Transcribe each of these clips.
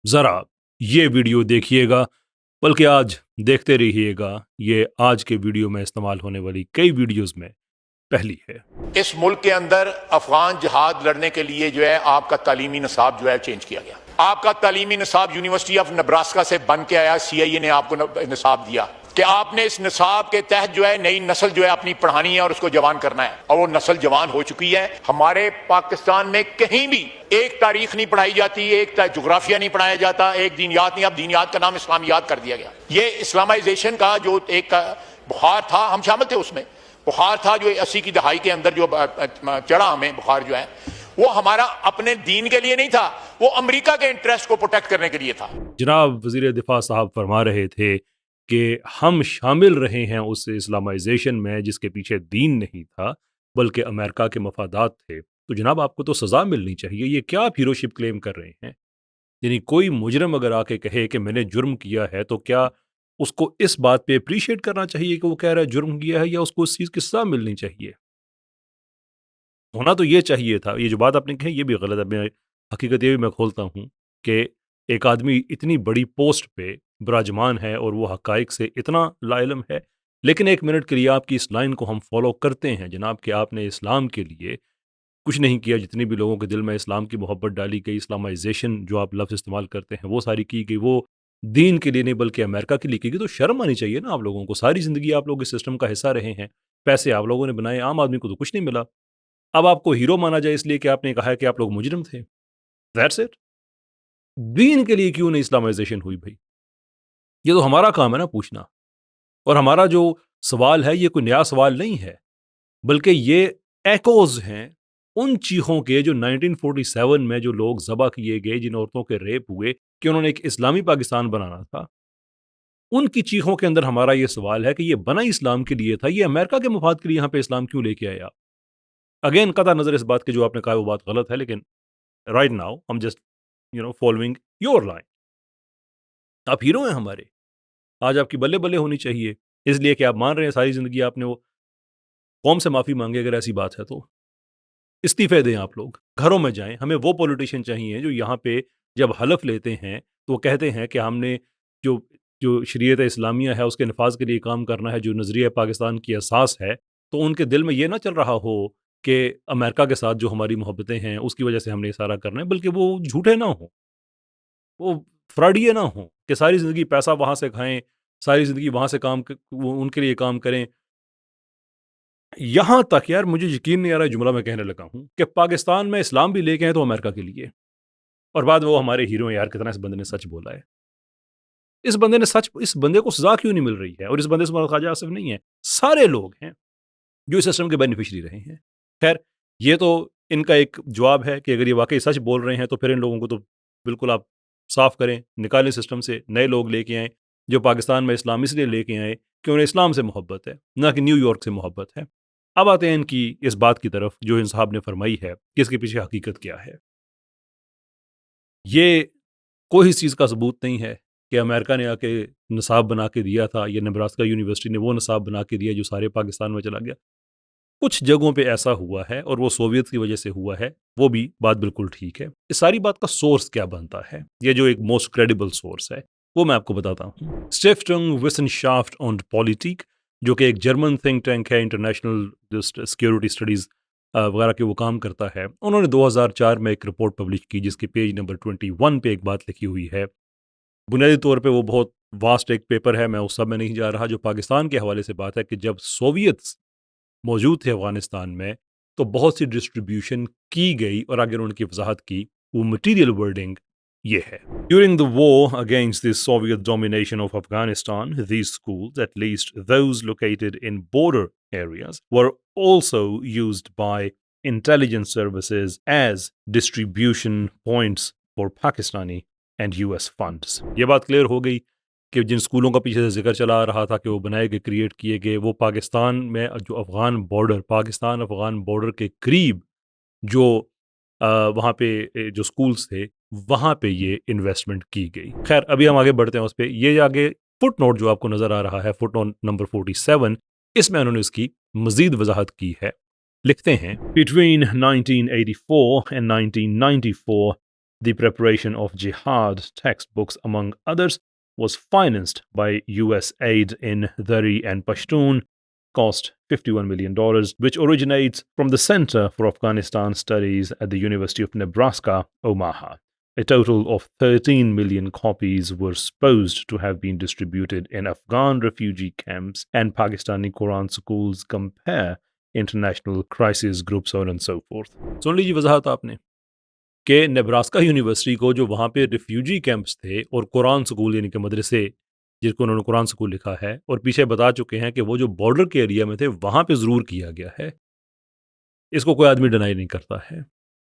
ذرا یہ ویڈیو دیکھیے گا، بلکہ آج دیکھتے رہیے گا، یہ آج کے ویڈیو میں استعمال ہونے والی کئی ویڈیوز میں پہلی ہے۔ اس ملک کے اندر افغان جہاد لڑنے کے لیے جو ہے آپ کا تعلیمی نصاب جو ہے چینج کیا گیا۔ آپ کا تعلیمی نصاب یونیورسٹی آف نبراسکا سے بن کے آیا، سی آئی اے نے آپ کو نصاب دیا کہ آپ نے اس نصاب کے تحت جو ہے نئی نسل جو ہے اپنی پڑھانی ہے اور اس کو جوان کرنا ہے، اور وہ نسل جوان ہو چکی ہے۔ ہمارے پاکستان میں کہیں بھی ایک تاریخ نہیں پڑھائی جاتی، ایک جغرافیہ نہیں پڑھایا جاتا، ایک دینیات نہیں، اب دینیات کا نام اسلامیات کر دیا گیا۔ یہ اسلامائزیشن کا جو ایک بخار تھا، ہم شامل تھے اس میں، بخار تھا جو 80 کی دہائی کے اندر جو چڑھا ہمیں بخار جو ہے، وہ ہمارا اپنے دین کے لیے نہیں تھا، وہ امریکہ کے انٹرسٹ کو پروٹیکٹ کرنے کے لیے تھا۔ جناب وزیر دفاع صاحب فرما رہے تھے کہ ہم شامل رہے ہیں اس اسلامائزیشن میں جس کے پیچھے دین نہیں تھا بلکہ امریکہ کے مفادات تھے، تو جناب آپ کو تو سزا ملنی چاہیے۔ یہ کیا آپ ہیرو شپ کلیم کر رہے ہیں؟ یعنی کوئی مجرم اگر آ کے کہے کہ میں نے جرم کیا ہے تو کیا اس کو اس بات پہ اپریشیٹ کرنا چاہیے کہ وہ کہہ رہا ہے جرم کیا ہے، یا اس کو اس چیز کی سزا ملنی چاہیے؟ ہونا تو یہ چاہیے تھا۔ یہ جو بات آپ نے کہی یہ بھی غلط ہے۔ میں حقیقت یہ بھی میں کھولتا ہوں کہ ایک آدمی اتنی بڑی پوسٹ پہ براجمان ہے اور وہ حقائق سے اتنا لا علم ہے، لیکن ایک منٹ کے لیے آپ کی اس لائن کو ہم فالو کرتے ہیں جناب کہ آپ نے اسلام کے لیے کچھ نہیں کیا، جتنی بھی لوگوں کے دل میں اسلام کی محبت ڈالی گئی، اسلامائزیشن جو آپ لفظ استعمال کرتے ہیں وہ ساری کی گئی، وہ دین کے لیے نہیں بلکہ امریکہ کے لیے کی گئی، تو شرم آنی چاہیے نا آپ لوگوں کو۔ ساری زندگی آپ لوگ اس سسٹم کا حصہ رہے ہیں، پیسے آپ لوگوں نے بنائے، عام آدمی کو تو کچھ نہیں ملا۔ اب آپ کو ہیرو مانا جائے اس لیے کہ آپ نے کہا ہے کہ آپ لوگ مجرم تھے، دیٹس اٹ۔ دین کے لیے کیوں نہیں اسلامائزیشن ہوئی بھائی؟ یہ تو ہمارا کام ہے نا پوچھنا، اور ہمارا جو سوال ہے یہ کوئی نیا سوال نہیں ہے، بلکہ یہ ایکوز ہیں ان چیخوں کے جو 1947 میں جو لوگ ذبح کیے گئے، جن عورتوں کے ریپ ہوئے کہ انہوں نے ایک اسلامی پاکستان بنانا تھا، ان کی چیخوں کے اندر ہمارا یہ سوال ہے کہ یہ بنا اسلام کے لیے تھا، یہ امریکہ کے مفاد کے لیے یہاں پہ اسلام کیوں لے کے آیا؟ اگین قطع نظر اس بات کے جو آپ نے کہا وہ بات غلط ہے، لیکن رائٹ ناؤ ہم جسٹ فالوئنگ یور لائن۔ آپ ہیرو ہیں ہمارے، آج آپ کی بلے بلے ہونی چاہیے، اس لیے کہ آپ مان رہے ہیں ساری زندگی آپ نے وہ قوم سے معافی مانگے۔ اگر ایسی بات ہے تو استعفے دیں، آپ لوگ گھروں میں جائیں۔ ہمیں وہ پولیٹیشین چاہیے جو یہاں پہ جب حلف لیتے ہیں تو وہ کہتے ہیں کہ ہم نے جو جو شریعت اسلامیہ ہے اس کے نفاذ کے لیے کام کرنا ہے، جو نظریہ پاکستان کی اساس ہے، تو ان کے دل میں یہ نہ چل رہا ہو کہ امریکہ کے ساتھ جو ہماری محبتیں ہیں اس کی وجہ سے ہم نے یہ سارا کرنا ہے، بلکہ وہ جھوٹے نہ ہوں، وہ فراڈیے نہ ہوں کہ ساری زندگی پیسہ وہاں سے کھائیں، ساری زندگی وہاں سے کام ان کے لیے کام کریں۔ یہاں تک یار مجھے یقین نہیں آ رہا جملہ میں کہنے لگا ہوں کہ پاکستان میں اسلام بھی لے کے ہیں تو امریکہ کے لیے، اور بعد میں وہ ہمارے ہیرو ہیں۔ یار کتنا اس بندے نے سچ بولا ہے، اس بندے کو سزا کیوں نہیں مل رہی ہے؟ اور اس بندے سے مراد خواجہ آصف نہیں ہے، سارے لوگ ہیں جو اس سسٹم کے بینیفیشری رہے ہیں۔ خیر یہ تو ان کا ایک جواب ہے کہ اگر یہ واقعی سچ بول رہے ہیں تو پھر ان لوگوں کو تو بالکل آپ صاف کریں، نکالیں سسٹم سے، نئے لوگ لے کے آئیں جو پاکستان میں اسلام اس لیے لے کے آئے کہ انہیں اسلام سے محبت ہے، نہ کہ نیو یارک سے محبت ہے۔ اب آتے ہیں ان کی اس بات کی طرف جو ان صاحب نے فرمائی ہے کہ اس کے پیچھے حقیقت کیا ہے۔ یہ کوئی اس چیز کا ثبوت نہیں ہے کہ امریکہ نے آ کے نصاب بنا کے دیا تھا، یا نبراسکا یونیورسٹی نے وہ نصاب بنا کے دیا جو سارے پاکستان میں چلا گیا۔ کچھ جگہوں پہ ایسا ہوا ہے اور وہ سوویت کی وجہ سے ہوا ہے، وہ بھی بات بالکل ٹھیک ہے۔ اس ساری بات کا سورس کیا بنتا ہے؟ یہ جو ایک موسٹ کریڈیبل سورس ہے وہ میں آپ کو بتاتا ہوں۔ اسٹیفٹنگ وسنشافٹ und Politik، جو کہ ایک جرمن تھنک ٹینک ہے، انٹرنیشنل سیکیورٹی اسٹڈیز وغیرہ کے وہ کام کرتا ہے۔ انہوں نے 2004 میں ایک رپورٹ پبلش کی جس کے پیج نمبر 21 پہ ایک بات لکھی ہوئی ہے۔ بنیادی طور پہ وہ بہت واسٹ ایک پیپر ہے، میں اس سب میں نہیں جا رہا۔ جو پاکستان کے حوالے سے بات ہے کہ جب سوویتس موجود تھے افغانستان میں تو بہت سی ڈسٹریبیوشن کی گئی، اور اگر ان کی وضاحت کی وہ مٹیریل ورڈنگ یہ ہے: During the war against the Soviet domination of Afghanistan, these schools, at least those located in border areas, were also used by intelligence services as distribution points for Pakistani and US funds۔ یہ بات clear ہو گئی کہ جن سکولوں کا پیچھے سے ذکر چلا آ رہا تھا کہ وہ بنائے گئے، کریٹ کیے گئے، وہ پاکستان میں جو پاکستان افغان بارڈر کے قریب جو وہاں پہ جو سکولز تھے وہاں پہ یہ انویسٹمنٹ کی گئی۔ خیر ابھی ہم آگے بڑھتے ہیں اس پہ۔ یہ آگے فٹ نوٹ جو آپ کو نظر آ رہا ہے، فٹ نوٹ نمبر 47، اس میں انہوں نے اس کی مزید وضاحت کی ہے۔ لکھتے ہیں: Between 1984 and 1994 The preparation of jihad textbooks, among others, was financed by US aid in Dari and Pashtun, cost $51 million, which originates from the Center for Afghanistan Studies at the University of Nebraska, Omaha. A total of 13 million copies were supposed to have been distributed in Afghan refugee camps and Pakistani Quran schools. Compare international crisis groups and so forth. سن لیجیے وضاحت آپ نے کہ Nebraska university کو جو وہاں پہ refugee campus تھے اور قرآن سکول یعنی کہ مدرسے جس کو انہوں نے قرآن سکول لکھا ہے اور پیچھے بتا چکے ہیں کہ وہ جو بارڈر کے ایریا میں تھے وہاں پہ ضرور کیا گیا ہے، اس کو کوئی آدمی ڈینائی نہیں کرتا ہے،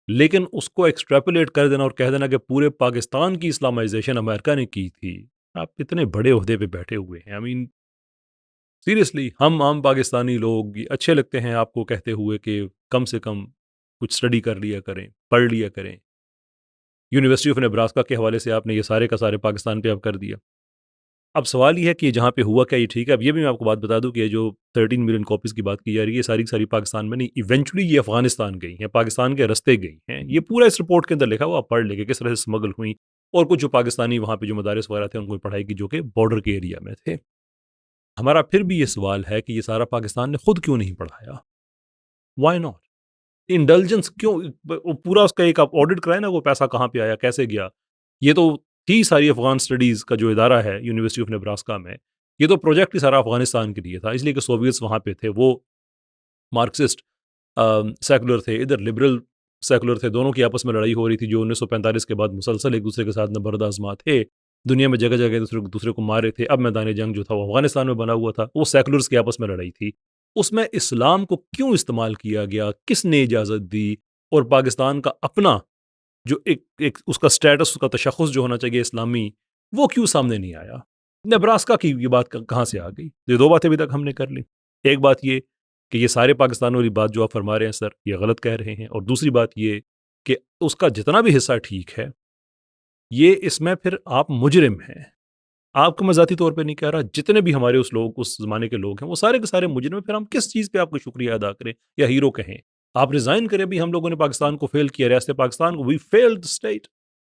لیکن اس کو ایکسٹریپولیٹ کر دینا اور کہہ دینا کہ پورے پاکستان کی اسلامائزیشن امریکہ نے کی تھی. آپ اتنے بڑے عہدے پہ بیٹھے ہوئے ہیں، آئی مین سیریسلی ہم عام پاکستانی لوگ اچھے لگتے ہیں آپ کو کہتے ہوئے کہ کم سے کم کچھ اسٹڈی کر لیا کریں، پڑھ لیا کریں. یونیورسٹی آف نیبراسکا کے حوالے سے آپ نے یہ سارے کا سارے پاکستان پہ اب کر دیا. اب سوال یہ ہے کہ جہاں پہ ہوا کیا یہ ٹھیک ہے. اب یہ بھی میں آپ کو بات بتا دوں کہ جو 13 ملین کاپیز کی بات کی جا رہی ہے یہ ساری ساری پاکستان میں نہیں، ایونچولی یہ افغانستان گئی ہیں، پاکستان کے رستے گئی ہیں. یہ پورا اس رپورٹ کے اندر لکھا ہوا، آپ پڑھ لے کے کس طرح سے اسمگل ہوئیں اور کچھ جو پاکستانی وہاں پہ جو مدارس وغیرہ تھے ان کو پڑھائی کی جو کہ بارڈر کے ایریا میں تھے. ہمارا پھر بھی یہ سوال ہے کہ یہ سارا پاکستان نے خود کیوں نہیں پڑھایا؟ Y not? انڈلجنس کیوں؟ پورا اس کا ایک آپ آڈٹ کرائے نا، وہ پیسہ کہاں پہ آیا، کیسے گیا. یہ تو تھی ساری افغان اسٹڈیز کا جو ادارہ ہے یونیورسٹی آف نیبراسکا میں، یہ تو پروجیکٹ ہی سارا افغانستان کے لیے تھا، اس لیے کہ سوویتس وہاں پہ تھے، وہ مارکسسٹ سیکولر تھے، ادھر لبرل سیکولر تھے، دونوں کی آپس میں لڑائی ہو رہی تھی جو 1945 کے بعد مسلسل ایک دوسرے کے ساتھ نبرد آزما تھے، دنیا میں جگہ جگہ دوسرے کو مارے تھے. اب میدان جنگ جو تھا وہ افغانستان میں بنا ہوا تھا، وہ سیکولرز کی آپس میں لڑائی تھی. اس میں اسلام کو کیوں استعمال کیا گیا، کس نے اجازت دی، اور پاکستان کا اپنا جو ایک اس کا سٹیٹس، اس کا تشخص جو ہونا چاہیے اسلامی، وہ کیوں سامنے نہیں آیا؟ نیبراسکا کی یہ بات کہاں سے آ گئی؟ یہ دو باتیں ابھی تک ہم نے کر لی. ایک بات یہ کہ یہ سارے پاکستان والی بات جو آپ فرما رہے ہیں سر یہ غلط کہہ رہے ہیں، اور دوسری بات یہ کہ اس کا جتنا بھی حصہ ٹھیک ہے، یہ اس میں پھر آپ مجرم ہیں. آپ کو میں ذاتی طور پہ نہیں کہہ رہا، جتنے بھی ہمارے اس زمانے کے لوگ ہیں وہ سارے کے سارے مجرم ہیں. پھر ہم کس چیز پہ آپ کو شکریہ ادا کریں یا ہیرو کہیں؟ آپ ریزائن کریں. بھی ہم لوگوں نے پاکستان کو فیل کیا، ریاست پاکستان کو. We failed state,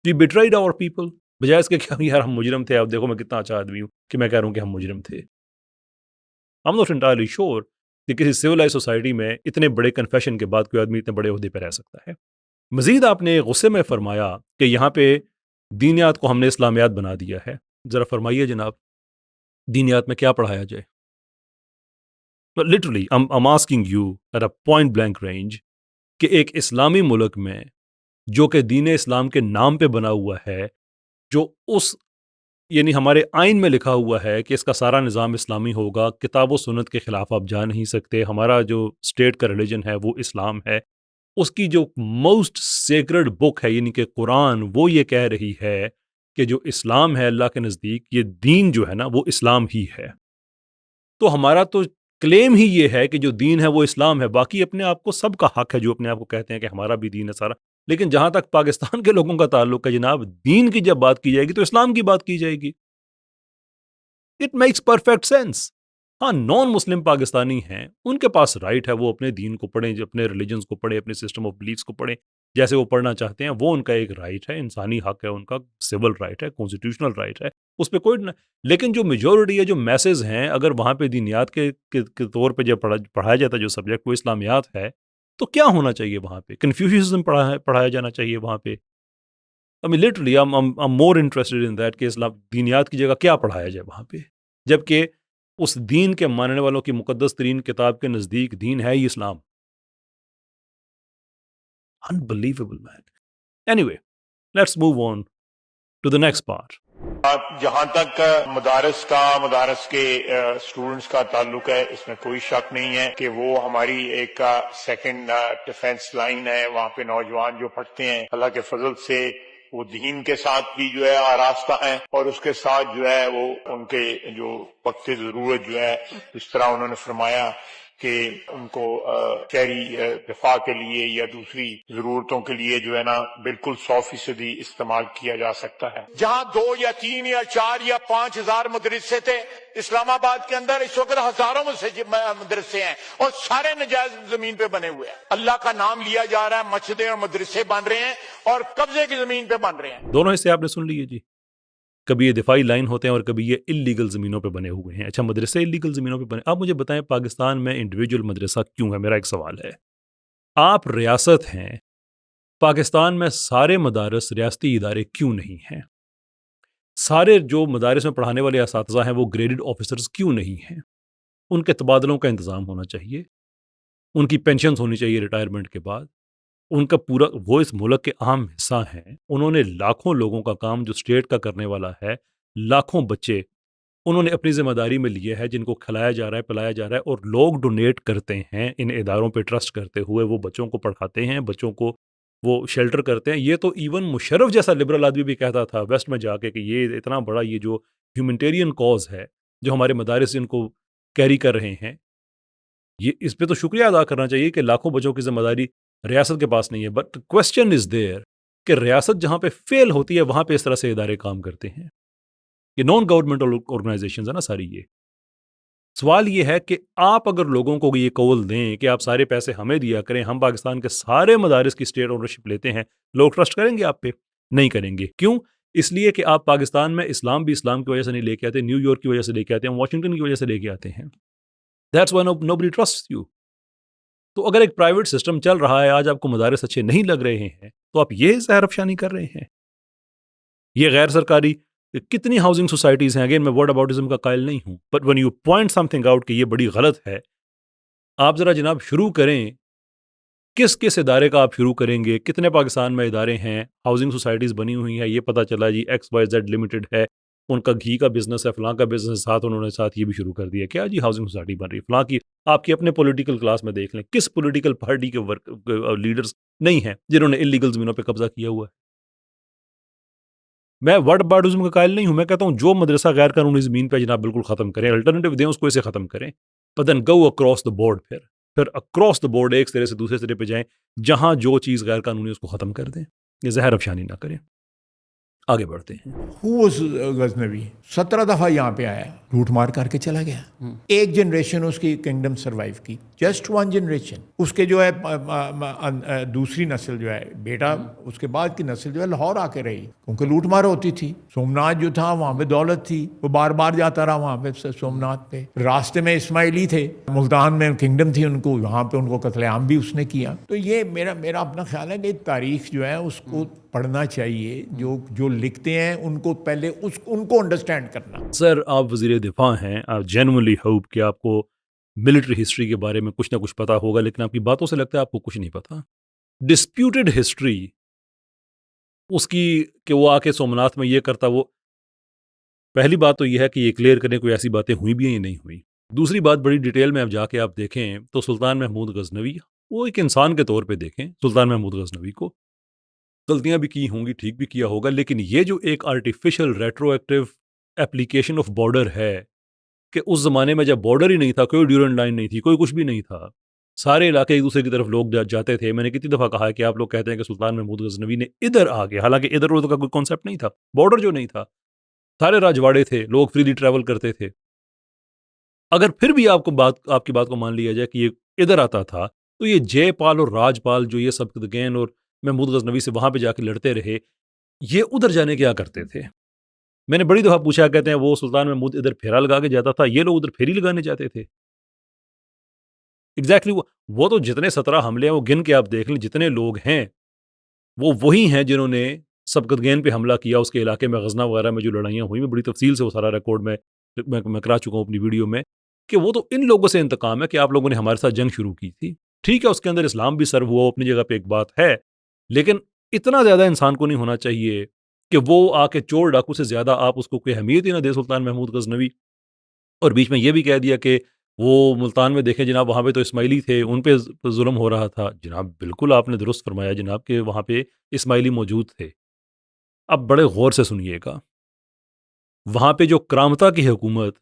we betrayed our people. بجائے اس کے کہ یار ہم مجرم تھے، اب دیکھو میں کتنا اچھا آدمی ہوں کہ میں کہہ رہا ہوں کہ ہم مجرم تھے. I'm not entirely sure کہ کسی سویلائز سوسائٹی میں اتنے بڑے کنفیشن کے بعد کوئی آدمی اتنے بڑے عہدے پہ رہ سکتا ہے. مزید آپ نے غصے میں فرمایا کہ یہاں پہ دینیات کو ہم نے اسلامیات بنا دیا ہے. ذرا فرمائیے جناب، دینیات میں کیا پڑھایا جائے؟ Literally I'm asking you at a point blank range کہ ایک اسلامی ملک میں جو کہ دین اسلام کے نام پہ بنا ہوا ہے، جو اس یعنی ہمارے آئین میں لکھا ہوا ہے کہ اس کا سارا نظام اسلامی ہوگا، کتاب و سنت کے خلاف آپ جا نہیں سکتے، ہمارا جو اسٹیٹ کا ریلیجن ہے وہ اسلام ہے، اس کی جو موسٹ سیکرڈ بک ہے یعنی کہ قرآن، وہ یہ کہہ رہی ہے کہ جو اسلام ہے اللہ کے نزدیک، یہ دین جو ہے نا وہ اسلام ہی ہے. تو ہمارا تو کلیم ہی یہ ہے کہ جو دین ہے وہ اسلام ہے. باقی اپنے آپ کو سب کا حق ہے جو اپنے آپ کو کہتے ہیں کہ ہمارا بھی دین ہے سارا. لیکن جہاں تک پاکستان کے لوگوں کا تعلق ہے جناب، دین کی جب بات کی جائے گی تو اسلام کی بات کی جائے گی. It makes perfect sense. ہاں نان مسلم پاکستانی ہیں، ان کے پاس رائٹ ہے وہ اپنے دین کو پڑھیں، اپنے ریلیجنز کو پڑھیں، اپنے سسٹم آف بلیفس کو پڑھیں جیسے وہ پڑھنا چاہتے ہیں. وہ ان کا ایک رائٹ ہے، انسانی حق ہے، ان کا سول رائٹ ہے، کانسٹیٹیوشنل رائٹ ہے، اس پہ کوئی. لیکن جو میجورٹی ہے، جو میسز ہیں، اگر وہاں پہ دینیات کے طور پہ جب پڑھایا جاتا ہے جو سبجیکٹ وہ اسلامیات ہے، تو کیا ہونا چاہیے وہاں پہ؟ کنفیوشنزم پڑھایا جانا چاہیے وہاں پہ. I mean literally I'm more interested in that کہ اسلام دینیات کی جگہ کیا پڑھایا جائے وہاں پہ، جبکہ اس دین کے ماننے والوں کی مقدس ترین کتاب کے نزدیک دین ہے ہی اسلام. Unbelievable man. Anyway, let's move on to the next part. جہاں تک مدارس کے اسٹوڈنٹس کا تعلق ہے، اس میں کوئی شک نہیں ہے کہ وہ ہماری ایک سیکنڈ ڈیفense لائن ہے. وہاں پہ نوجوان جو پڑھتے ہیں اللہ کے فضل سے وہ دین کے ساتھ بھی جو ہے آراستہ ہیں، اور اس کے ساتھ جو ہے وہ ان کے جو وقت ضرورت جو ہے، اس طرح انہوں نے فرمایا کہ ان کو شہری دفاع کے لیے یا دوسری ضرورتوں کے لیے جو ہے نا بالکل 100% استعمال کیا جا سکتا ہے. جہاں 2 یا 3 یا 4 یا 5 ہزار مدرسے تھے اسلام آباد کے اندر، اس وقت ہزاروں مدرسے ہیں اور سارے نجائز زمین پہ بنے ہوئے ہیں. اللہ کا نام لیا جا رہا ہے، مسجدیں اور مدرسے بن رہے ہیں اور قبضے کی زمین پہ بن رہے ہیں. دونوں حصے آپ نے سن لیے جی. کبھی یہ دفاعی لائن ہوتے ہیں اور کبھی یہ اللیگل زمینوں پہ بنے ہوئے ہیں. اچھا، مدرسے اللیگل زمینوں پہ بنے. آپ مجھے بتائیں پاکستان میں انڈیویجول مدرسہ کیوں ہے؟ میرا ایک سوال ہے. آپ ریاست ہیں، پاکستان میں سارے مدارس ریاستی ادارے کیوں نہیں ہیں؟ سارے جو مدارس میں پڑھانے والے اساتذہ ہیں وہ گریڈڈ آفیسرز کیوں نہیں ہیں؟ ان کے تبادلوں کا انتظام ہونا چاہیے، ان کی پینشنز ہونی چاہیے ریٹائرمنٹ کے بعد. ان کا پورا، وہ اس ملک کے اہم حصہ ہیں. انہوں نے لاکھوں لوگوں کا کام جو اسٹیٹ کا کرنے والا ہے، لاکھوں بچے انہوں نے اپنی ذمہ داری میں لیے ہے، جن کو کھلایا جا رہا ہے، پلایا جا رہا ہے، اور لوگ ڈونیٹ کرتے ہیں ان اداروں پہ ٹرسٹ کرتے ہوئے. وہ بچوں کو پڑھاتے ہیں، بچوں کو وہ شیلٹر کرتے ہیں. یہ تو ایون مشرف جیسا لبرل آدمی بھی کہتا تھا ویسٹ میں جا کے کہ یہ اتنا بڑا یہ جو ہیومنٹیرین کاز ہے جو ہمارے مدارس ان کو کیری کر رہے ہیں، یہ اس پہ تو شکریہ ادا کرنا چاہیے کہ لاکھوں بچوں کی ذمہ داری ریاست کے پاس نہیں ہے. بٹ کوشچن از دیئر کہ ریاست جہاں پہ فیل ہوتی ہے وہاں پہ اس طرح سے ادارے کام کرتے ہیں. یہ نان گورنمنٹل آرگنائزیشنز ہیں نا ساری. یہ سوال یہ ہے کہ آپ اگر لوگوں کو یہ قول دیں کہ آپ سارے پیسے ہمیں دیا کریں، ہم پاکستان کے سارے مدارس کی اسٹیٹ اونرشپ لیتے ہیں، لوگ ٹرسٹ کریں گے آپ پہ؟ نہیں کریں گے. کیوں؟ اس لیے کہ آپ پاکستان میں اسلام بھی اسلام کی وجہ سے نہیں لے کے آتے، نیو یارک کی وجہ سے لے کے آتے ہیں، واشنگٹن کی وجہ سے لے کے آتے ہیں. That's why nobody trusts you. تو اگر ایک پرائیویٹ سسٹم چل رہا ہے، آج آپ کو مدارس اچھے نہیں لگ رہے ہیں تو آپ یہ زہر افشانی کر رہے ہیں. یہ غیر سرکاری کتنی ہاؤسنگ سوسائٹیز ہیں. اگین میں ورڈ اباؤٹزم کا قائل نہیں ہوں، but when you point something out کہ یہ بڑی غلط ہے، آپ ذرا جناب شروع کریں. کس ادارے کا آپ شروع کریں گے؟ کتنے پاکستان میں ادارے ہیں، ہاؤسنگ سوسائٹیز بنی ہوئی ہیں. یہ پتہ چلا جی XYZ لمیٹڈ ہے، ان کا گھی کا بزنس ہے، فلاں کا بزنس ہے، ساتھ انہوں نے ساتھ یہ بھی شروع کر دیا. کیا جی ہاؤسنگ سوسائٹی بن رہی ہے فلاں کی؟ آپ کی اپنے پولیٹیکل کلاس میں دیکھ لیں، کس پولیٹیکل پارٹی کے لیڈرز نہیں ہیں جنہوں نے اللیگل زمینوں پہ قبضہ کیا ہوا ہے. میں ورڈ اباؤٹزم کا قائل نہیں ہوں. میں کہتا ہوں جو مدرسہ غیر قانونی زمین پہ جناب بالکل ختم کریں، الٹرنیٹیو دیں اس کو، اسے ختم کریں. but then go across the board. پھر اکراس دا بورڈ ایک سرے سے دوسرے سرے پہ جائیں، جہاں جو چیز غیر قانونی اس کو ختم کر دیں. یہ زہر افشانی نہ کریں. آگے بڑھتے ہیں. غزنوی 17 دفعہ یہاں پہ آیا، لوٹ مار کر کے چلا گیا. ایک جنریشن اس کی کنگڈم سروائیو کی، جسٹ 1 جنریشن. اس کے جو ہے دوسری نسل جو ہے بیٹا، اس کے بعد کی نسل جو ہے لاہور آ کے رہی، کیونکہ لوٹ مار ہوتی تھی. سومناتھ جو تھا وہاں پہ دولت تھی، وہ بار بار جاتا رہا وہاں پہ سومناتھ پہ. راستے میں اسماعیلی تھے، ملتان میں کنگڈم تھی ان کو، وہاں پہ ان کو قتل عام بھی اس نے کیا. تو یہ میرا اپنا خیال ہے کہ تاریخ جو ہے اس کو پڑھنا چاہیے. جو لکھتے ہیں ان کو پہلے ان کو انڈرسٹینڈ کرنا. سر آپ وزیر دفاع ہیں، آپ جینوئنلی ہوپ کہ آپ کو ملٹری ہسٹری کے بارے میں کچھ نہ کچھ پتا ہوگا، لیکن آپ کی باتوں سے لگتا ہے آپ کو کچھ نہیں پتا. ڈسپیوٹڈ ہسٹری اس کی کہ وہ آ کے سومناتھ میں یہ کرتا، وہ پہلی بات تو یہ ہے کہ یہ کلیئر کرنے کوئی ایسی باتیں ہوئی بھی ہیں یا نہیں ہوئی. دوسری بات بڑی ڈیٹیل میں اب جا کے آپ دیکھیں تو سلطان محمود غزنوی، وہ ایک انسان کے طور پہ دیکھیں سلطان محمود غزنوی کو، غلطیاں بھی کی ہوں گی، ٹھیک بھی کیا ہوگا، لیکن یہ جو ایک artificial retro active application of border ہے کہ اس زمانے میں جب بارڈر ہی نہیں تھا، کوئی ڈیورنڈ لائن نہیں تھی، کوئی کچھ بھی نہیں تھا، سارے علاقے ایک دوسرے کی طرف لوگ جاتے تھے. میں نے کتنی دفعہ کہا ہے کہ آپ لوگ کہتے ہیں کہ سلطان محمود غزنوی نے ادھر آ کے، حالانکہ ادھر ادھر کا کوئی کانسیپٹ نہیں تھا، بارڈر جو نہیں تھا، سارے راجواڑے تھے، لوگ فریلی ٹریول کرتے تھے. اگر پھر بھی آپ کی بات کو مان لیا جائے کہ یہ ادھر آتا تھا، تو یہ جے پال اور راج پال جو یہ سبکتگین اور محمود غزنوی سے وہاں پہ جا کے لڑتے رہے، یہ ادھر جانے کیا کرتے تھے؟ میں نے بڑی دفعہ پوچھا، کہتے ہیں وہ سلطان محمود ادھر پھیرا لگا کے جاتا تھا، یہ لوگ ادھر پھیری لگانے جاتے تھے. ایگزیکٹلی وہ تو جتنے 17 حملے ہیں وہ گن کے آپ دیکھ لیں، جتنے لوگ ہیں وہ وہی ہیں جنہوں نے سبکتگین پہ حملہ کیا. اس کے علاقے میں غزنہ وغیرہ میں جو لڑائیاں ہوئی، میں بڑی تفصیل سے وہ سارا ریکارڈ میں کرا چکا ہوں اپنی ویڈیو میں، کہ وہ تو ان لوگوں سے انتقام ہے کہ آپ لوگوں نے ہمارے ساتھ جنگ شروع کی تھی. ٹھیک ہے، اس کے اندر اسلام بھی سرو ہوا، اپنی جگہ پہ ایک بات ہے، لیکن اتنا زیادہ انسان کو نہیں ہونا چاہیے کہ وہ آ کے چور ڈاکو سے زیادہ آپ اس کو کوئی اہمیت ہی نہ دے سلطان محمود غزنوی. اور بیچ میں یہ بھی کہہ دیا کہ وہ ملتان میں دیکھیں جناب وہاں پہ تو اسماعیلی تھے، ان پہ ظلم ہو رہا تھا. جناب بالکل آپ نے درست فرمایا جناب کہ وہاں پہ اسماعیلی موجود تھے. اب بڑے غور سے سنیے گا، وہاں پہ جو کرامتا کی حکومت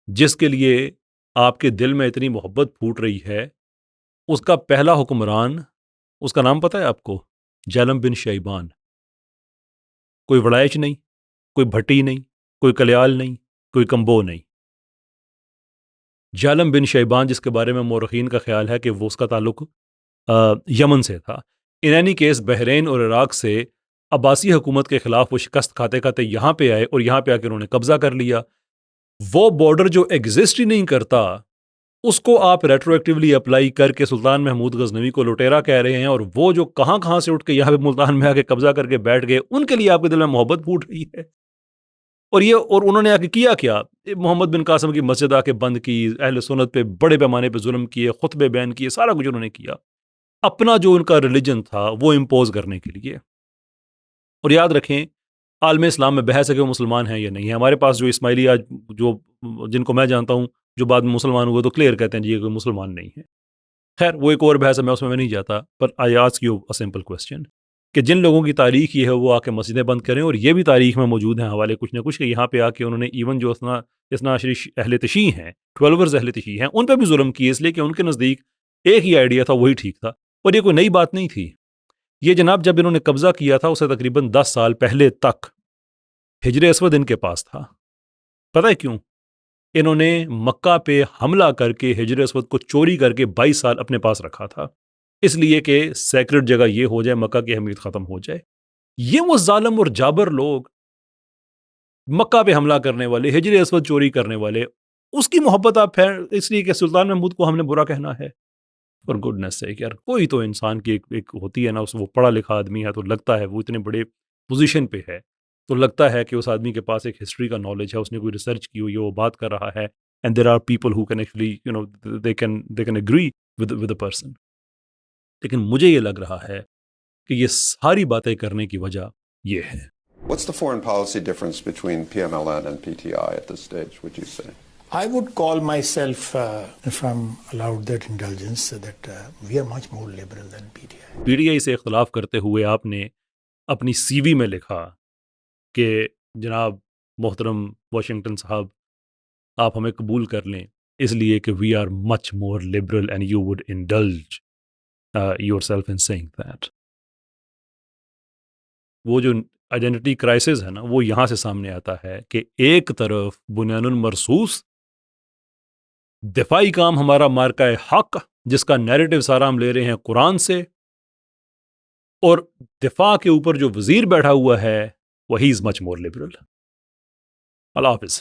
جس کے لیے آپ کے دل میں اتنی محبت پھوٹ رہی ہے، اس کا پہلا حکمران، اس کا نام پتہ ہے آپ کو؟ جیلم بن شیبان. کوئی وڑائچ نہیں، کوئی بھٹی نہیں، کوئی کلیال نہیں، کوئی کمبو نہیں. جیلم بن شیبان، جس کے بارے میں مورخین کا خیال ہے کہ وہ اس کا تعلق یمن سے تھا. ان اینی کیس بحرین اور عراق سے عباسی حکومت کے خلاف وہ شکست کھاتے کھاتے یہاں پہ آئے اور یہاں پہ آ کے انہوں نے قبضہ کر لیا. وہ بارڈر جو ایگزسٹ ہی نہیں کرتا، اس کو آپ ریٹرو ایکٹیولی اپلائی کر کے سلطان محمود غزنوی کو لٹیرا کہہ رہے ہیں، اور وہ جو کہاں سے اٹھ کے یہاں پہ ملتان میں آ کے قبضہ کر کے بیٹھ گئے، ان کے لیے آپ کے دل میں محبت پھوٹ رہی ہے. اور انہوں نے آ کے کیا محمد بن قاسم کی مسجد آ کے بند کی، اہل سنت پہ بڑے پیمانے پہ ظلم کیے، خطبے بیان کیے، سارا کچھ انہوں نے کیا اپنا جو ان کا ریلیجن تھا وہ امپوز کرنے کے لیے. اور یاد رکھیں، عالم اسلام میں بحث ہے کہ وہ مسلمان ہیں یا نہیں ہے. ہمارے پاس جو اسماعیلی آج جن کو میں جانتا ہوں جو بعد میں مسلمان ہوئے تو کلیئر کہتے ہیں جی یہ کوئی مسلمان نہیں ہے. خیر وہ ایک اور بحث ہے، میں اس میں نہیں جاتا. پر I ask you a simple question کہ جن لوگوں کی تاریخ یہ ہے وہ آ کے مسجدیں بند کریں، اور یہ بھی تاریخ میں موجود ہیں حوالے کچھ نہ کچھ کہ یہاں پہ آ کے انہوں نے ایون جو اثنا عشری اہل تشیع ہیں، 12 اہل تشیع ہیں، ان پہ بھی ظلم کیے، اس لیے کہ ان کے نزدیک ایک ہی آئیڈیا تھا، وہی ٹھیک تھا. اور یہ کوئی نئی بات نہیں تھی. یہ جناب جب انہوں نے قبضہ کیا تھا اسے تقریباً 10 سال پہلے تک حجر اسود ان کے پاس تھا. پتہ ہے کیوں؟ انہوں نے مکہ پہ حملہ کر کے حجر اسود کو چوری کر کے 22 سال اپنے پاس رکھا تھا، اس لیے کہ سیکرٹ جگہ یہ ہو جائے، مکہ کی اہمیت ختم ہو جائے. یہ وہ ظالم اور جابر لوگ، مکہ پہ حملہ کرنے والے، حجر اسود چوری کرنے والے، اس کی محبت آپ اس لیے کہ سلطان محمود کو ہم نے برا کہنا ہے. فار گڈنس سیک یار، کوئی تو انسان کی ایک ہوتی ہے نا، وہ پڑھا لکھا آدمی ہے تو لگتا ہے وہ اتنے بڑے پوزیشن پہ ہے تو لگتا ہے کہ اس آدمی کے پاس ایک ہسٹری کا نالج ہے، اس نے کوئی ریسرچ کی ہوئی ہے، وہ بات کر رہا ہے. And there are people who can actually they can agree with a person. لیکن مجھے یہ لگ رہا ہے کہ یہ ساری باتیں کرنے کی وجہ یہ ہے. What's the foreign policy difference between PMLN and PTI at this stage, would you say? I would call myself, if I'm allowed that indulgence, that we are much more liberal than PTI. P T I سے اختلاف کرتے ہوئے آپ نے اپنی سی وی میں لکھا کہ جناب محترم واشنگٹن صاحب، آپ ہمیں قبول کر لیں اس لیے کہ we are much more liberal and you would indulge yourself in seeing that. وہ جو آئیڈینٹی کرائسس ہے نا، وہ یہاں سے سامنے آتا ہے کہ ایک طرف بنیان مرصوص دفاعی کام ہمارا مارکہ حق، جس کا نیریٹو سارا ہم لے رہے ہیں قرآن سے، اور دفاع کے اوپر جو وزیر بیٹھا ہوا ہے وہی از مچ مور لبرل. اللہ حافظ.